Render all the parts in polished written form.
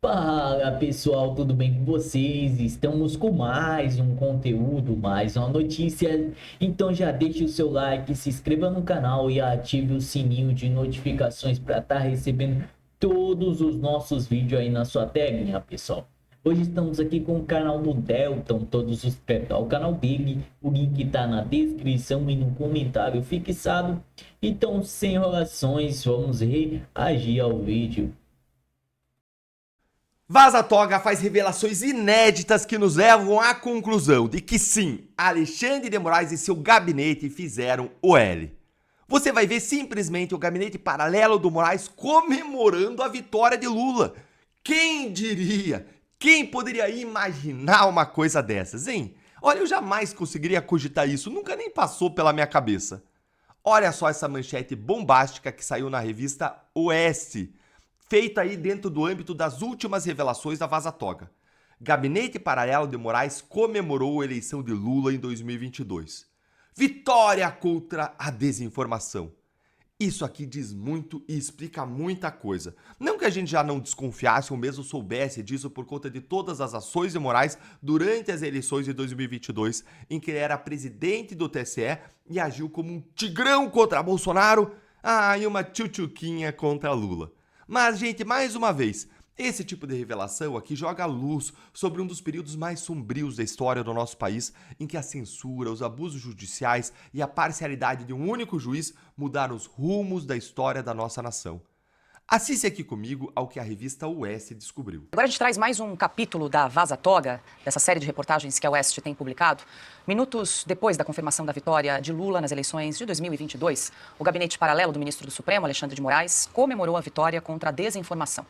Fala pessoal, tudo bem com vocês? Estamos com mais um conteúdo, mais uma notícia. Então já deixe o seu like, se inscreva no canal e ative o sininho de notificações para estar recebendo todos os nossos vídeos aí na sua telinha, pessoal. Hoje estamos aqui com o canal do Delton, todos os inscritos ao canal dele. O link está na descrição e no comentário fixado. Então, sem enrolações, vamos reagir ao vídeo. Vaza Toga faz revelações inéditas que nos levam à conclusão de que sim, Alexandre de Moraes e seu gabinete fizeram o L. Você vai ver simplesmente o gabinete paralelo do Moraes comemorando a vitória de Lula. Quem diria? Quem poderia imaginar uma coisa dessas, hein? Olha, eu jamais conseguiria cogitar isso, nunca nem passou pela minha cabeça. Olha só essa manchete bombástica que saiu na revista Oeste, feita aí dentro do âmbito das últimas revelações da Vaza Toga. Gabinete Paralelo de Moraes comemorou a eleição de Lula em 2022. Vitória contra a desinformação. Isso aqui diz muito e explica muita coisa. Não que a gente já não desconfiasse ou mesmo soubesse disso por conta de todas as ações de Moraes durante as eleições de 2022, em que ele era presidente do TSE e agiu como um tigrão contra Bolsonaro, e uma tchutchuquinha contra Lula. Mas, gente, mais uma vez, esse tipo de revelação aqui joga luz sobre um dos períodos mais sombrios da história do nosso país, em que a censura, os abusos judiciais e a parcialidade de um único juiz mudaram os rumos da história da nossa nação. Assiste aqui comigo ao que a revista Oeste descobriu. Agora a gente traz mais um capítulo da Vaza Toga, dessa série de reportagens que a Oeste tem publicado. Minutos depois da confirmação da vitória de Lula nas eleições de 2022, o gabinete paralelo do ministro do Supremo, Alexandre de Moraes, comemorou a vitória contra a desinformação.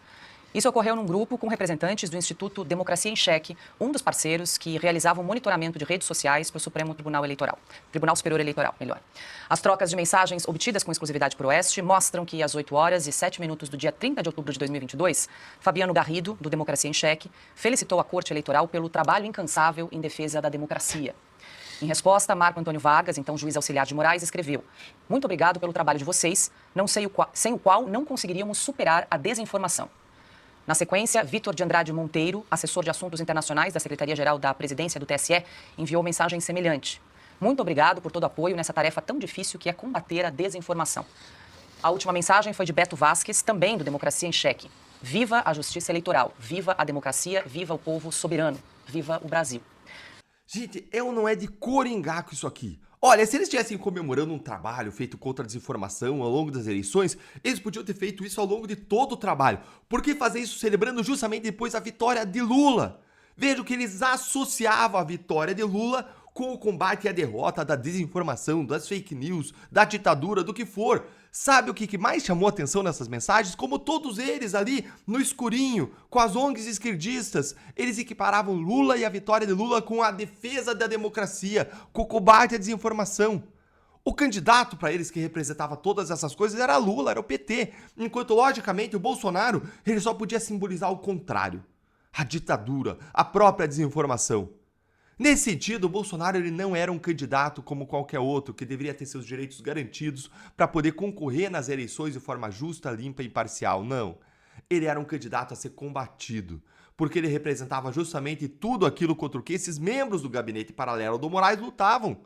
Isso ocorreu num grupo com representantes do Instituto Democracia em Cheque, um dos parceiros que realizavam monitoramento de redes sociais para o Supremo Tribunal Eleitoral. Tribunal Superior Eleitoral, melhor. As trocas de mensagens obtidas com exclusividade por Oeste mostram que às 8 horas e 7 minutos do dia 30 de outubro de 2022, Fabiano Garrido, do Democracia em Cheque, felicitou a Corte Eleitoral pelo trabalho incansável em defesa da democracia. Em resposta, Marco Antônio Vargas, então juiz auxiliar de Moraes, escreveu: "Muito obrigado pelo trabalho de vocês, sem o qual não conseguiríamos superar a desinformação." Na sequência, Vitor de Andrade Monteiro, assessor de assuntos internacionais da Secretaria-Geral da Presidência do TSE, enviou mensagem semelhante. "Muito obrigado por todo o apoio nessa tarefa tão difícil que é combater a desinformação." A última mensagem foi de Beto Vasques, também do Democracia em Cheque. "Viva a justiça eleitoral, viva a democracia, viva o povo soberano, viva o Brasil." Gente, não é de coringar com isso aqui. Olha, se eles estivessem comemorando um trabalho feito contra a desinformação ao longo das eleições, eles podiam ter feito isso ao longo de todo o trabalho. Por que fazer isso celebrando justamente depois a vitória de Lula? Vejo que eles associavam a vitória de Lula com o combate e a derrota da desinformação, das fake news, da ditadura, do que for. Sabe o que mais chamou atenção nessas mensagens? Como todos eles ali no escurinho, com as ONGs esquerdistas, eles equiparavam Lula e a vitória de Lula com a defesa da democracia, com o combate à desinformação. O candidato para eles que representava todas essas coisas era Lula, era o PT, enquanto logicamente o Bolsonaro ele só podia simbolizar o contrário, a ditadura, a própria desinformação. Nesse sentido, o Bolsonaro ele não era um candidato como qualquer outro que deveria ter seus direitos garantidos para poder concorrer nas eleições de forma justa, limpa e imparcial. Não. Ele era um candidato a ser combatido, porque ele representava justamente tudo aquilo contra o que esses membros do gabinete paralelo do Moraes lutavam.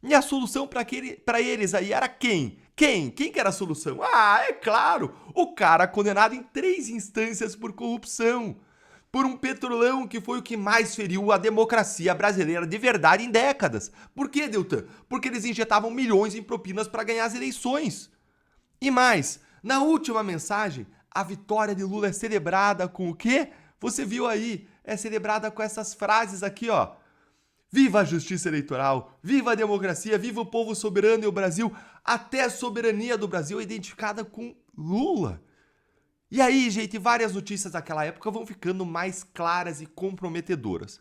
E a solução para eles aí era quem? Quem que era a solução? É claro, o cara condenado em 3 instâncias por corrupção. Por um petrolão que foi o que mais feriu a democracia brasileira de verdade em décadas. Por quê, Deltan? Porque eles injetavam milhões em propinas para ganhar as eleições. E mais, na última mensagem, a vitória de Lula é celebrada com o quê? Você viu aí, é celebrada com essas frases aqui, ó. "Viva a justiça eleitoral, viva a democracia, viva o povo soberano e o Brasil." Até a soberania do Brasil é identificada com Lula. E aí, gente, várias notícias daquela época vão ficando mais claras e comprometedoras.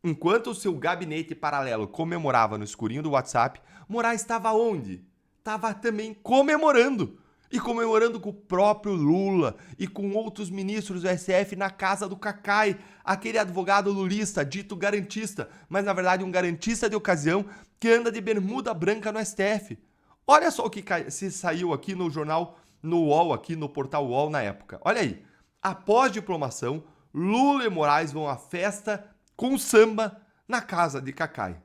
Enquanto o seu gabinete paralelo comemorava no escurinho do WhatsApp, Moraes estava onde? Estava também comemorando. E comemorando com o próprio Lula e com outros ministros do STF na casa do Cacai, aquele advogado lulista, dito garantista, mas na verdade um garantista de ocasião que anda de bermuda branca no STF. Olha só o que se saiu aqui no jornal, no UOL, aqui no portal UOL na época. Olha aí. Após diplomação, Lula e Moraes vão à festa com samba na casa de Cacai.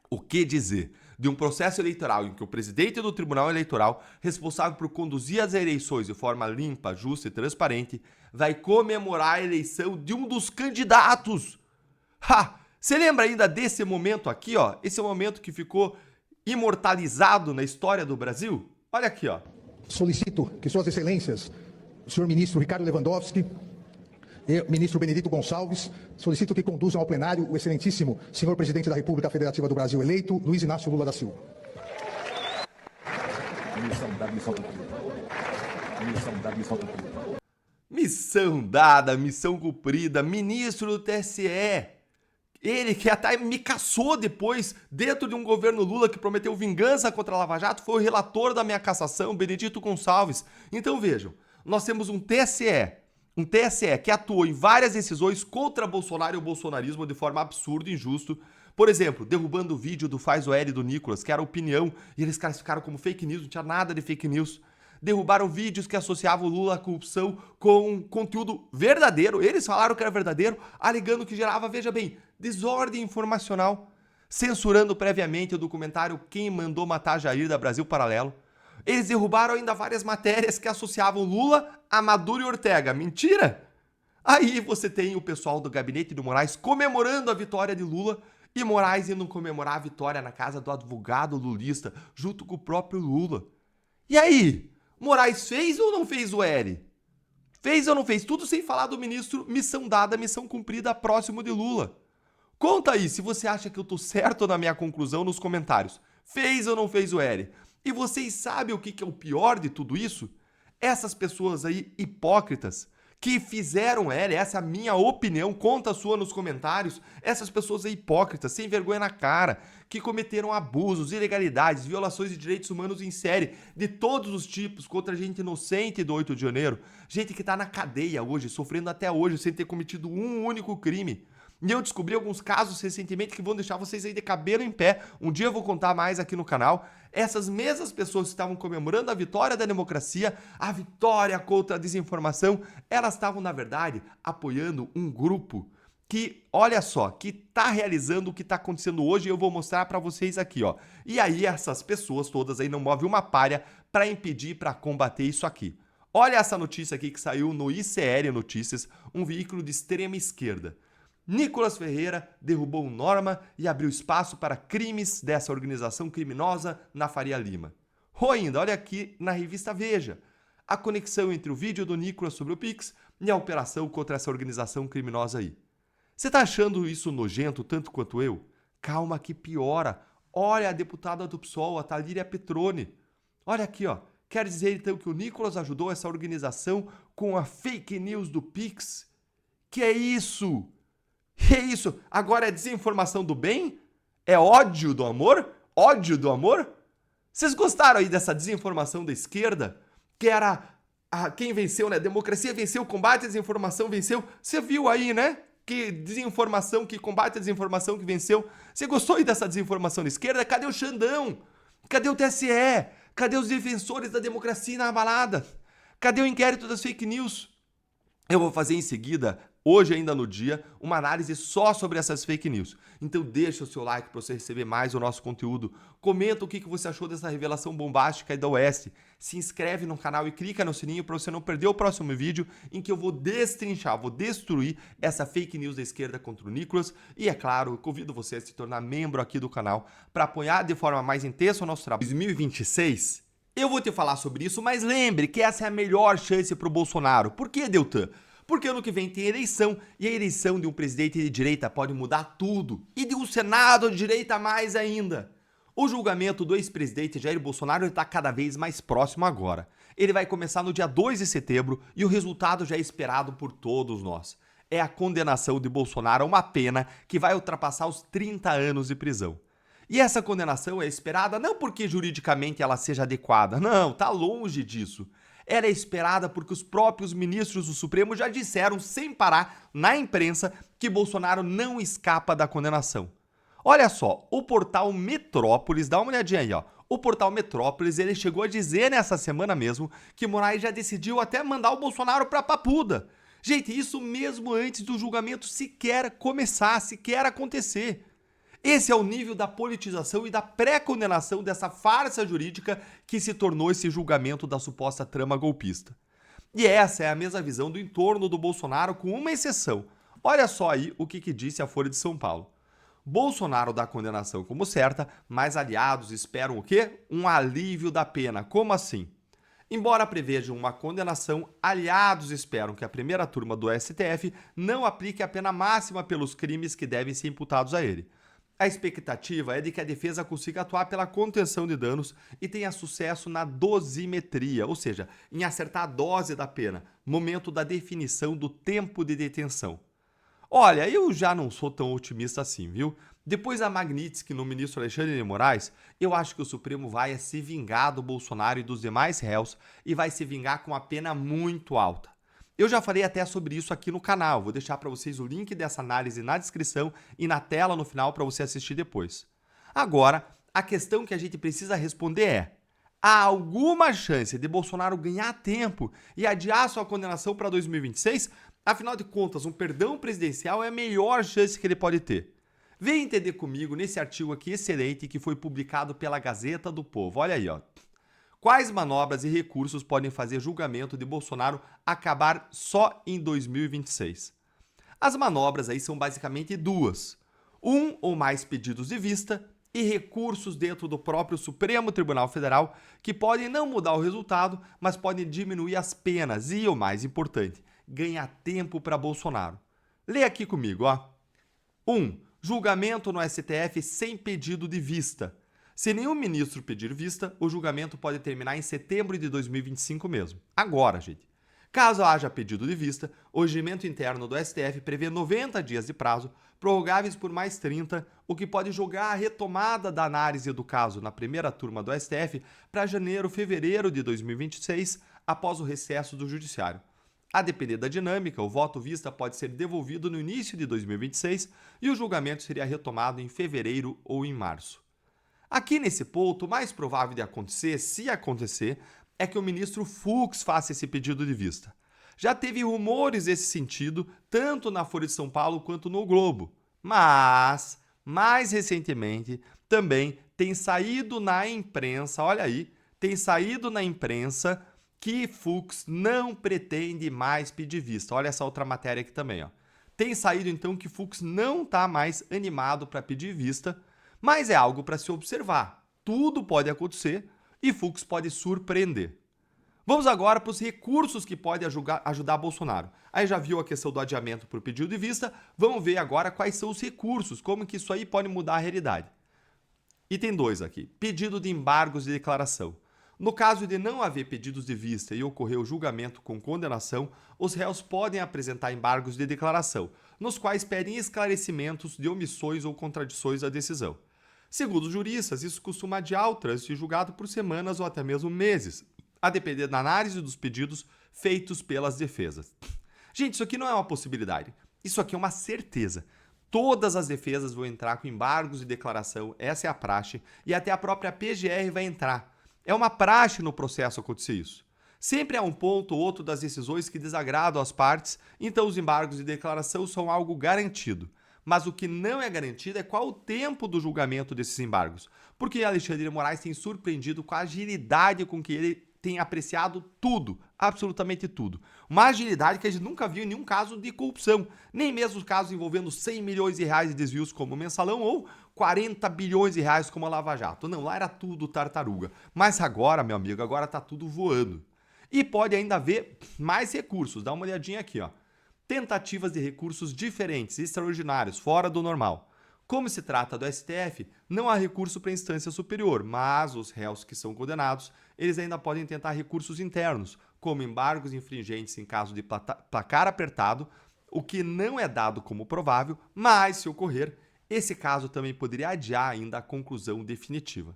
O que dizer de um processo eleitoral em que o presidente do Tribunal Eleitoral, responsável por conduzir as eleições de forma limpa, justa e transparente, vai comemorar a eleição de um dos candidatos? Você lembra ainda desse momento aqui, ó? Esse momento que ficou imortalizado na história do Brasil? Olha aqui, ó. Solicito que Suas Excelências, o senhor ministro Ricardo Lewandowski e o ministro Benedito Gonçalves, solicito que conduzam ao plenário o excelentíssimo senhor presidente da República Federativa do Brasil eleito, Luiz Inácio Lula da Silva. Missão dada, missão cumprida, ministro do TSE. Ele que até me caçou depois, dentro de um governo Lula que prometeu vingança contra a Lava Jato, foi o relator da minha cassação, Benedito Gonçalves. Então vejam, nós temos um TSE que atuou em várias decisões contra Bolsonaro e o bolsonarismo de forma absurda e injusta. Por exemplo, derrubando o vídeo do Faz o L do Nicolas, que era opinião, e eles classificaram como fake news, não tinha nada de fake news. Derrubaram vídeos que associavam o Lula à corrupção com conteúdo verdadeiro. Eles falaram que era verdadeiro, alegando que gerava, veja bem, desordem informacional. Censurando previamente o documentário Quem Mandou Matar Jair, da Brasil Paralelo. Eles derrubaram ainda várias matérias que associavam Lula a Maduro e Ortega. Mentira! Aí você tem o pessoal do gabinete do Moraes comemorando a vitória de Lula e Moraes indo comemorar a vitória na casa do advogado lulista, junto com o próprio Lula. E aí? Moraes fez ou não fez o L? Fez ou não fez? Tudo sem falar do ministro, missão dada, missão cumprida, próximo de Lula. Conta aí se você acha que eu tô certo na minha conclusão nos comentários. Fez ou não fez o L? E vocês sabem o que é o pior de tudo isso? Essas pessoas aí hipócritas que fizeram L, essa é a minha opinião, conta a sua nos comentários. Essas pessoas aí hipócritas, sem vergonha na cara, que cometeram abusos, ilegalidades, violações de direitos humanos em série, de todos os tipos, contra gente inocente do 8 de janeiro, gente que tá na cadeia hoje, sofrendo até hoje, sem ter cometido um único crime. E eu descobri alguns casos recentemente que vão deixar vocês aí de cabelo em pé. Um dia eu vou contar mais aqui no canal. Essas mesmas pessoas que estavam comemorando a vitória da democracia, a vitória contra a desinformação, elas estavam, na verdade, apoiando um grupo que, olha só, que tá realizando o que tá acontecendo hoje e eu vou mostrar pra vocês aqui, ó. E aí essas pessoas todas aí não movem uma palha pra impedir, pra combater isso aqui. Olha essa notícia aqui que saiu no ICL Notícias, um veículo de extrema esquerda. Nicolas Ferreira derrubou norma e abriu espaço para crimes dessa organização criminosa na Faria Lima. Ou ainda, olha aqui na revista Veja, a conexão entre o vídeo do Nicolas sobre o Pix e a operação contra essa organização criminosa aí. Você tá achando isso nojento tanto quanto eu? Calma que piora. Olha a deputada do PSOL, a Thalíria Petroni. Olha aqui, ó. Quer dizer então que o Nicolas ajudou essa organização com a fake news do Pix? Que é isso? Que é isso? Agora é desinformação do bem? É ódio do amor? Ódio do amor? Vocês gostaram aí dessa desinformação da esquerda? Que era quem venceu, né? Democracia venceu, combate à desinformação venceu. Você viu aí, né? Que desinformação, que combate à desinformação que venceu. Você gostou aí dessa desinformação da esquerda? Cadê o Xandão? Cadê o TSE? Cadê os defensores da democracia inabalada? Cadê o inquérito das fake news? Eu vou fazer em seguida, hoje ainda no dia, uma análise só sobre essas fake news. Então deixa o seu like para você receber mais o nosso conteúdo. Comenta o que você achou dessa revelação bombástica aí da Oeste. Se inscreve no canal e clica no sininho para você não perder o próximo vídeo em que eu vou destrinchar, vou destruir essa fake news da esquerda contra o Nicolas. E é claro, eu convido você a se tornar membro aqui do canal para apoiar de forma mais intensa o nosso trabalho. 2026... eu vou te falar sobre isso, mas lembre que essa é a melhor chance para o Bolsonaro. Por que, Deltan? Porque ano que vem tem eleição, e a eleição de um presidente de direita pode mudar tudo. E de um Senado de direita mais ainda. O julgamento do ex-presidente Jair Bolsonaro está cada vez mais próximo agora. Ele vai começar no dia 2 de setembro e o resultado já é esperado por todos nós. É a condenação de Bolsonaro a uma pena que vai ultrapassar os 30 anos de prisão. E essa condenação é esperada não porque juridicamente ela seja adequada, não, tá longe disso. Ela é esperada porque os próprios ministros do Supremo já disseram sem parar na imprensa que Bolsonaro não escapa da condenação. Olha só, o portal Metrópolis, dá uma olhadinha aí, ó. O portal Metrópolis, ele chegou a dizer nessa semana mesmo que Moraes já decidiu até mandar o Bolsonaro pra Papuda. Gente, isso mesmo antes do julgamento sequer começar, sequer acontecer. Esse é o nível da politização e da pré-condenação dessa farsa jurídica que se tornou esse julgamento da suposta trama golpista. E essa é a mesma visão do entorno do Bolsonaro, com uma exceção. Olha só aí o que disse a Folha de São Paulo. Bolsonaro dá a condenação como certa, mas aliados esperam o quê? Um alívio da pena. Como assim? Embora prevejam uma condenação, aliados esperam que a primeira turma do STF não aplique a pena máxima pelos crimes que devem ser imputados a ele. A expectativa é de que a defesa consiga atuar pela contenção de danos e tenha sucesso na dosimetria, ou seja, em acertar a dose da pena, momento da definição do tempo de detenção. Olha, eu já não sou tão otimista assim, viu? Depois da Magnitsky no ministro Alexandre de Moraes, eu acho que o Supremo vai se vingar do Bolsonaro e dos demais réus e vai se vingar com uma pena muito alta. Eu já falei até sobre isso aqui no canal, vou deixar para vocês o link dessa análise na descrição e na tela no final para você assistir depois. Agora, a questão que a gente precisa responder é: há alguma chance de Bolsonaro ganhar tempo e adiar sua condenação para 2026? Afinal de contas, um perdão presidencial é a melhor chance que ele pode ter. Vem entender comigo nesse artigo aqui excelente que foi publicado pela Gazeta do Povo. Olha aí, ó. Quais manobras e recursos podem fazer julgamento de Bolsonaro acabar só em 2026? As manobras aí são basicamente duas. Um ou mais pedidos de vista e recursos dentro do próprio Supremo Tribunal Federal que podem não mudar o resultado, mas podem diminuir as penas e, o mais importante, ganhar tempo para Bolsonaro. Lê aqui comigo, ó. 1. Julgamento no STF sem pedido de vista. Se nenhum ministro pedir vista, o julgamento pode terminar em setembro de 2025 mesmo. Agora, gente. Caso haja pedido de vista, o regimento interno do STF prevê 90 dias de prazo, prorrogáveis por mais 30, o que pode jogar a retomada da análise do caso na primeira turma do STF para janeiro, fevereiro de 2026, após o recesso do Judiciário. A depender da dinâmica, o voto vista pode ser devolvido no início de 2026 e o julgamento seria retomado em fevereiro ou em março. Aqui nesse ponto, o mais provável de acontecer, se acontecer, é que o ministro Fux faça esse pedido de vista. Já teve rumores nesse sentido, tanto na Folha de São Paulo quanto no Globo. Mas, mais recentemente, também tem saído na imprensa, olha aí, tem saído na imprensa que Fux não pretende mais pedir vista. Olha essa outra matéria aqui também, ó. Tem saído então que Fux não está mais animado para pedir vista, mas é algo para se observar. Tudo pode acontecer e Fux pode surpreender. Vamos agora para os recursos que podem ajudar Bolsonaro. Aí já viu a questão do adiamento por pedido de vista, vamos ver agora quais são os recursos, como que isso aí pode mudar a realidade. Item 2 aqui, pedido de embargos de declaração. No caso de não haver pedidos de vista e ocorrer o julgamento com condenação, os réus podem apresentar embargos de declaração, nos quais pedem esclarecimentos de omissões ou contradições da decisão. Segundo os juristas, isso costuma adiar o trânsito de julgado por semanas ou até mesmo meses, a depender da análise dos pedidos feitos pelas defesas. Gente, isso aqui não é uma possibilidade, isso aqui é uma certeza. Todas as defesas vão entrar com embargos de declaração, essa é a praxe, e até a própria PGR vai entrar. É uma praxe no processo acontecer isso. Sempre há um ponto ou outro das decisões que desagradam as partes, então os embargos de declaração são algo garantido. Mas o que não é garantido é qual o tempo do julgamento desses embargos, porque Alexandre de Moraes tem surpreendido com a agilidade com que ele tem apreciado tudo, absolutamente tudo. Uma agilidade que a gente nunca viu em nenhum caso de corrupção, nem mesmo os casos envolvendo 100 milhões de reais de desvios como o Mensalão ou 40 bilhões de reais como a Lava Jato. Não, lá era tudo tartaruga. Mas agora, meu amigo, agora tá tudo voando. E pode ainda haver mais recursos, dá uma olhadinha aqui, ó. Tentativas de recursos diferentes, extraordinários, fora do normal. Como se trata do STF, não há recurso para a instância superior, mas os réus que são condenados, eles ainda podem tentar recursos internos, como embargos infringentes em caso de placar apertado, o que não é dado como provável, mas se ocorrer, esse caso também poderia adiar ainda a conclusão definitiva.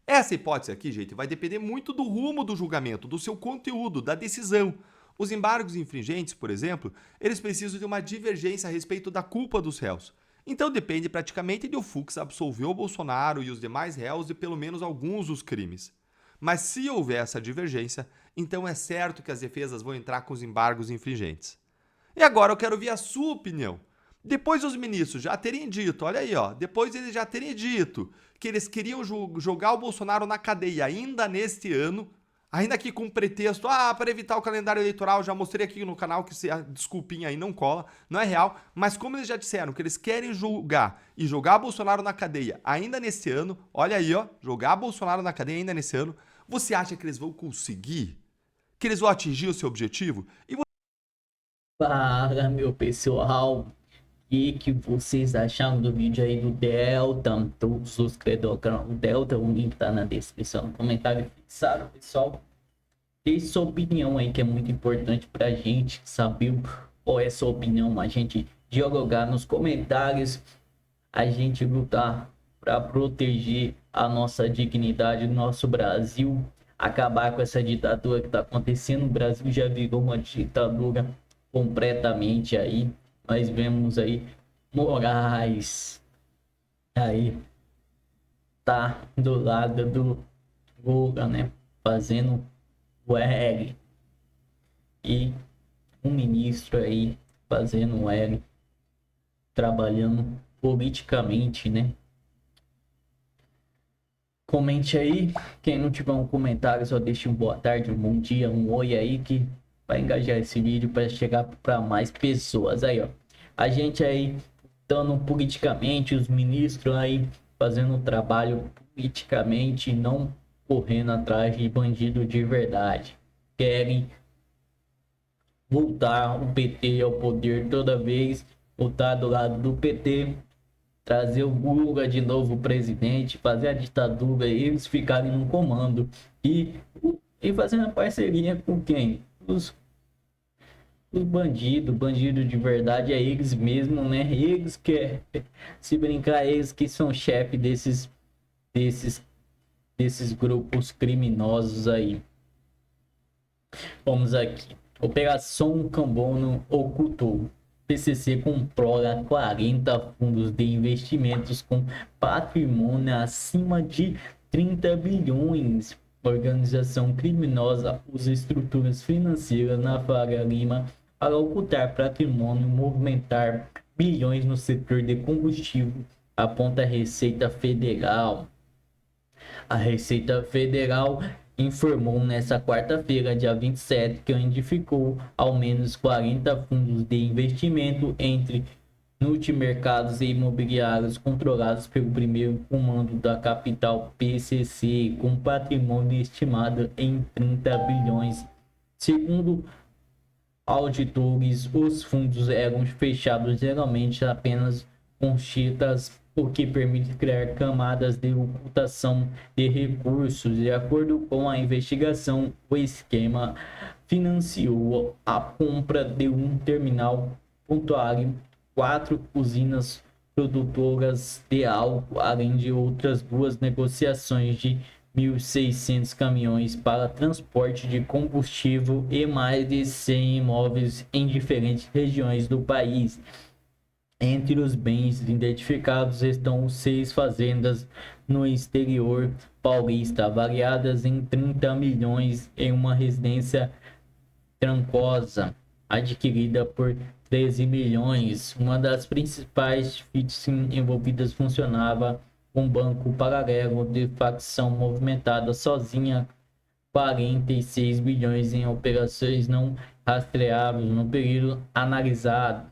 Essa hipótese aqui, gente, vai depender muito do rumo do julgamento, do seu conteúdo, da decisão. Os embargos infringentes, por exemplo, eles precisam de uma divergência a respeito da culpa dos réus. Então depende praticamente de o Fux absolver o Bolsonaro e os demais réus de pelo menos alguns dos crimes. Mas se houver essa divergência, então é certo que as defesas vão entrar com os embargos infringentes. E agora eu quero ouvir a sua opinião. Depois dos ministros já terem dito, olha aí, ó, depois eles já terem dito que eles queriam jogar o Bolsonaro na cadeia ainda neste ano, ainda que com pretexto, para evitar o calendário eleitoral, já mostrei aqui no canal que a desculpinha aí não cola, não é real, mas como eles já disseram que eles querem julgar e jogar Bolsonaro na cadeia ainda nesse ano, olha aí, ó, jogar Bolsonaro na cadeia ainda nesse ano, você acha que eles vão conseguir? Que eles vão atingir o seu objetivo? E Fala, meu pessoal. O que vocês acharam do vídeo aí do Delta? Todos os credores do canal Delta, o link tá na descrição, no comentário fixado, pessoal. Deixe sua opinião aí, que é muito importante pra gente saber qual é a sua opinião, a gente dialogar nos comentários, a gente lutar para proteger a nossa dignidade do nosso Brasil, acabar com essa ditadura que tá acontecendo. O Brasil já virou uma ditadura completamente aí. Nós vemos aí Moraes aí tá do lado do Lula, né, fazendo o L, e um ministro aí fazendo o L, trabalhando politicamente, né. Comente aí, quem não tiver um comentário só deixe um boa tarde, um bom dia, um oi aí, que vai engajar esse vídeo para chegar para mais pessoas. Aí, ó, a gente aí estando politicamente, os ministros aí fazendo o trabalho politicamente, não correndo atrás de bandido de verdade. Querem voltar o PT ao poder toda vez, voltar do lado do PT, trazer o Lula de novo presidente, fazer a ditadura, eles ficarem no comando e fazendo a parceria com quem? Os bandido de verdade é eles mesmo, né? Eles que, se brincar, eles que são chefe desses grupos criminosos aí. Vamos aqui. Operação Cambono ocultou. PCC controla 40 fundos de investimentos com patrimônio acima de 30 bilhões. Organização criminosa usa estruturas financeiras na Faria Lima para ocultar patrimônio e movimentar bilhões no setor de combustível, aponta a Receita Federal. A Receita Federal informou nesta quarta-feira, dia 27, que identificou ao menos 40 fundos de investimento entre multimercados e imobiliários controlados pelo primeiro comando da capital PCC, com patrimônio estimado em 30 bilhões. Segundo auditores, os fundos eram fechados geralmente apenas com chitas, o que permite criar camadas de ocultação de recursos. De acordo com a investigação, o esquema financiou a compra de um terminal portuário, 4 usinas produtoras de álcool, além de outras 2 negociações de 1.600 caminhões para transporte de combustível e mais de 100 imóveis em diferentes regiões do país. Entre os bens identificados estão 6 fazendas no exterior paulista, avaliadas em 30 milhões, em uma residência Trancosa, adquirida por 13 milhões. Uma das principais FITs envolvidas funcionava um banco paralelo de facção movimentada sozinha, 46 bilhões em operações não rastreáveis no período analisado.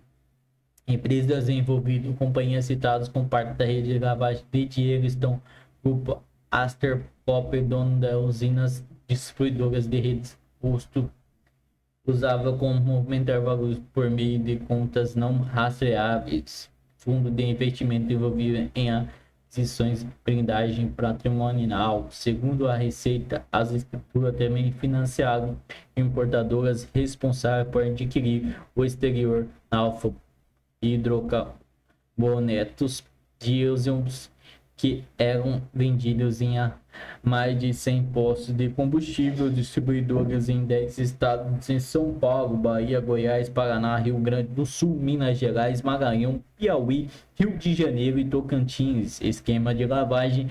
Empresas envolvidas, companhias citadas com parte da rede de lavagem de dinheiro estão Grupo Aster Copper, dono das usinas distribuidoras de redes posto, usava como movimentar valores por meio de contas não rastreáveis. Fundo de investimento envolvido em aquisições de blindagem patrimonial. Segundo a Receita, as estruturas também financiaram importadoras responsáveis por adquirir o exterior alfa hidrocarbonetos diesel que eram vendidos em mais de 100 postos de combustível, distribuidores em 10 estados, em São Paulo, Bahia, Goiás, Paraná, Rio Grande do Sul, Minas Gerais, Maranhão, Piauí, Rio de Janeiro e Tocantins. Esquema de lavagem.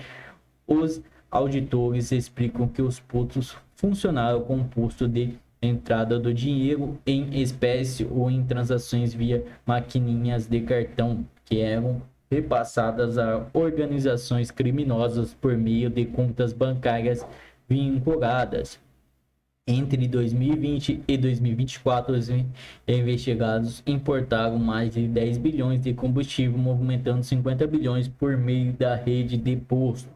Os auditores explicam que os poços funcionaram com custo de entrada do dinheiro em espécie ou em transações via maquininhas de cartão, que eram repassadas a organizações criminosas por meio de contas bancárias vinculadas. Entre 2020 e 2024, os investigados importaram mais de 10 bilhões de combustível, movimentando 50 bilhões por meio da rede de posto.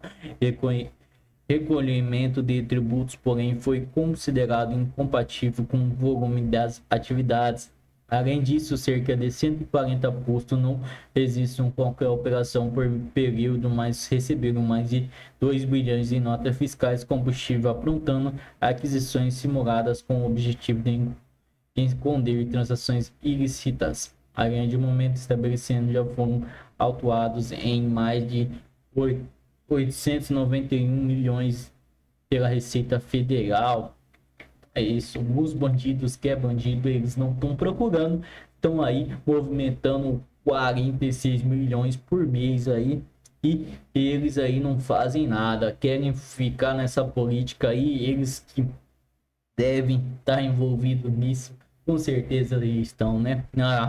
Recolhimento de tributos, porém, foi considerado incompatível com o volume das atividades. Além disso, cerca de 140 postos não registram qualquer operação por período, mas receberam mais de 2 bilhões em notas fiscais combustível, aprontando aquisições simuladas com o objetivo de esconder transações ilícitas. Além de momento estabelecendo, já foram autuados em mais de 891 milhões pela Receita Federal. É isso, os bandidos que é bandido, eles não estão procurando, estão aí movimentando 46 milhões por mês aí, e eles aí não fazem nada, querem ficar nessa política aí, eles que devem estar envolvidos nisso, com certeza eles estão, né?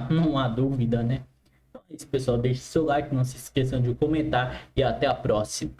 Não há dúvida, né? Então é isso, pessoal, deixe seu like, não se esqueçam de comentar e até a próxima.